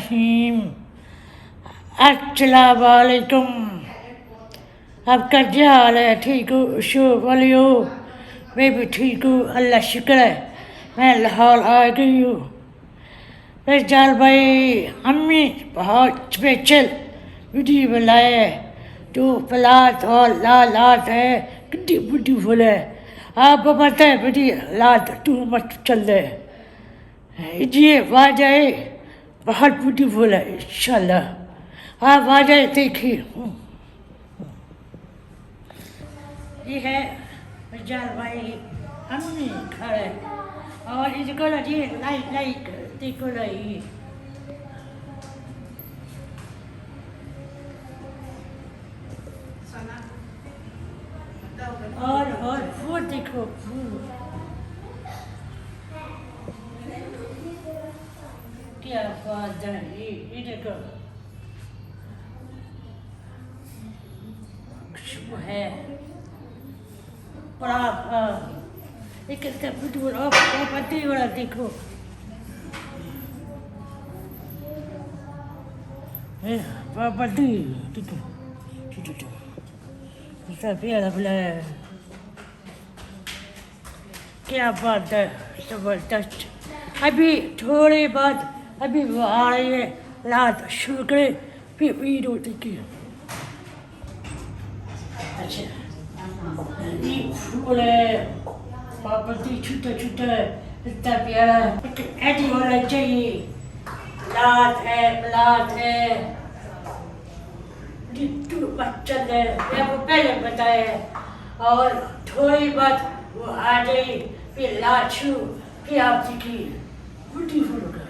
रहीम। अस्सलाम वालेकुम। आपका क्या हाल है? ठीक हो? शो वाली हो? मैं भी ठीक हूँ, अल्लाह शुक्र है। मैं लाहौर आ गई हूँ। जाल भाई अम्मी बहुत स्पेशल वीडियो बनाए है। तो पलाट और लात है, कितनी ब्यूटीफुल है। आप पता है मेरी लात टू मत चल रहे। ये वाजाए बहुत ब्यूटीफुल है, इंशाल्लाह आप वाजाए देखिए। ये है जाल भाई अम्मी घर है और इसको लगी लाइक देखो रही। और फूल देखो, फूल क्या बात है। ये देखो खुशबू है बड़ा। एक ब्यूटीफुल और पत्ती वाला देखो, पत्ती देखो, प्यारा प्यारा है। क्या बात है, जबरदस्त। अभी थोड़ी बाद अभी वो आ रही है, रात शुरू करे फिर ईद होती की। अच्छा ये फूल है, पत्ती छूटा छूटा है, इतना प्यारा। ऐसी होना चाहिए। लात है, पलाट है, बच्चन है, मैं आपको पहले बताया है। और थोड़ी बात वो आ गई, फिर लाचू, फिर आप देखिए ब्यूटीफुल होगा।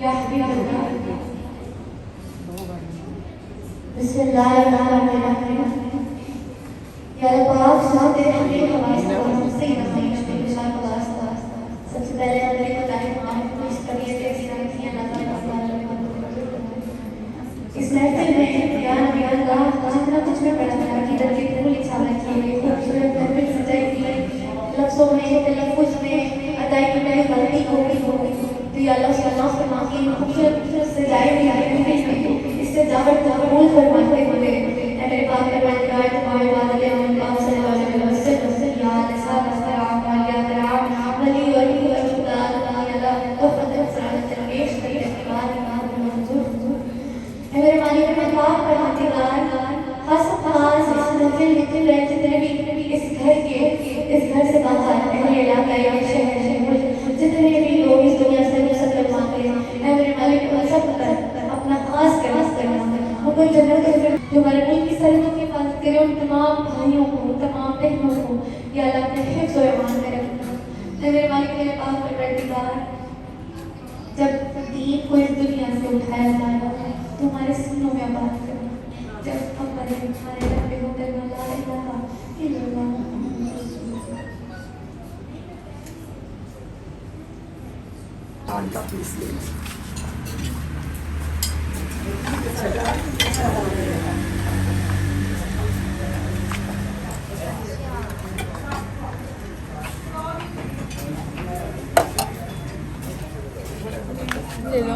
या बिस्मिल्लाहिर्रहमानिर्रहीम या पाक सादे हमें वास्ता सही नमाज में वास्ता सबसे पहले अल्लाह को तारीफ मानो इस तबीयत के सिरात की अल्लाह ताला इस महफिल में बयान अल्लाह जितना कुछ मैं पढ़ा था कि दर्जे फूल इशारा किए खूबसूरत महफिल सजाई थी लफ्ज़ों में तलफ़ुज़ में अदायगी में गलती हो गई तो या अल्लाह से माफ़ फरमा की खूबसूरत सजाई हुई इससे जावर कबूल फरमाते हुए मेरे पाक परवरदिगार तुम्हारे वादे और पाक सल्लल्लाहु अलैहि वसल्लम या अलैहि वसल्लम या कराम वली और खुदा अल्लाह तो फतह सलात पेश करने के बाद मंजूर मेरे मालिक के पाक परवरदिगार खास खास इस महफिल में रहे जितने भी इस घर से बाहर अहले इलाका या शहर जितने भी लोग इस दुनिया से रुखसत फरमाते हैं मेरे मालिक सब पर अपना खास करना मुझे जन्नत में जो हमारे मुल्क की सरहदों की हिफाजत करे उन तमाम भाइयों को तमाम बहनों को या अल्लाह अपने हिफ्ज़ और ईमान में रखना मेरे मालिक मेरे पाक परवरदिगार जब दीन को इस दुनिया से उठाया जाएगा तो हमारे सीनों में आबाद करना जब हमारे रब होकर ला इलाहा इल्लल्लाह ले लो।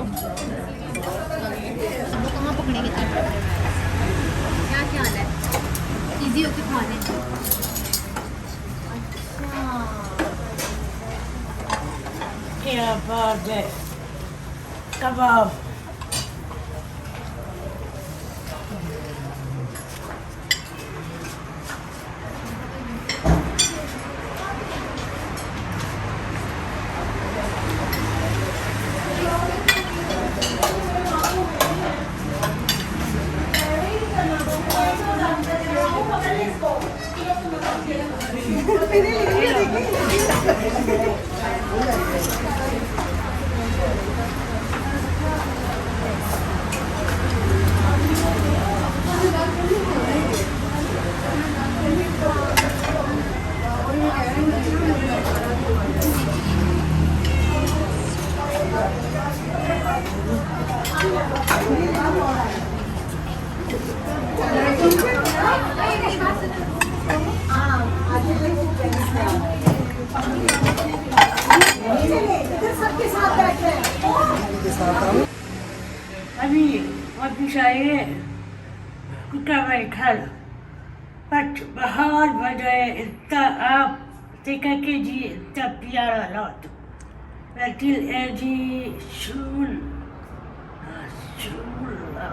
वो कहाँ पकड़ेंगे क्या ख्याल है इजी होके खाने क्या बात है कबाब अभी वापिस आए कुत्ता भाई खा लो बट बहुत बजाय इतना आप देखा कीजिए इतना प्यारा लौट दिल एजी शूल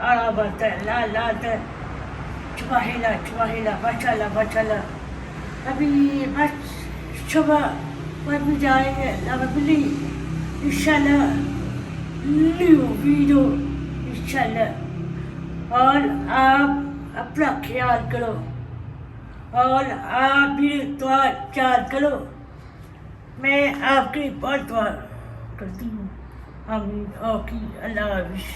आराबत ला लात चुबाहिला बचाला अभी बस सुबह वापिस जाएंगे लवली इंशाल्लाह न्यू वीडियो इंशाल्लाह और आप अपना ख्याल करो और आप भी दुआ ख्याल करो मैं आपकी बहुत दुआ करती हूँ आमीन ओके अल्लाह हाफिज़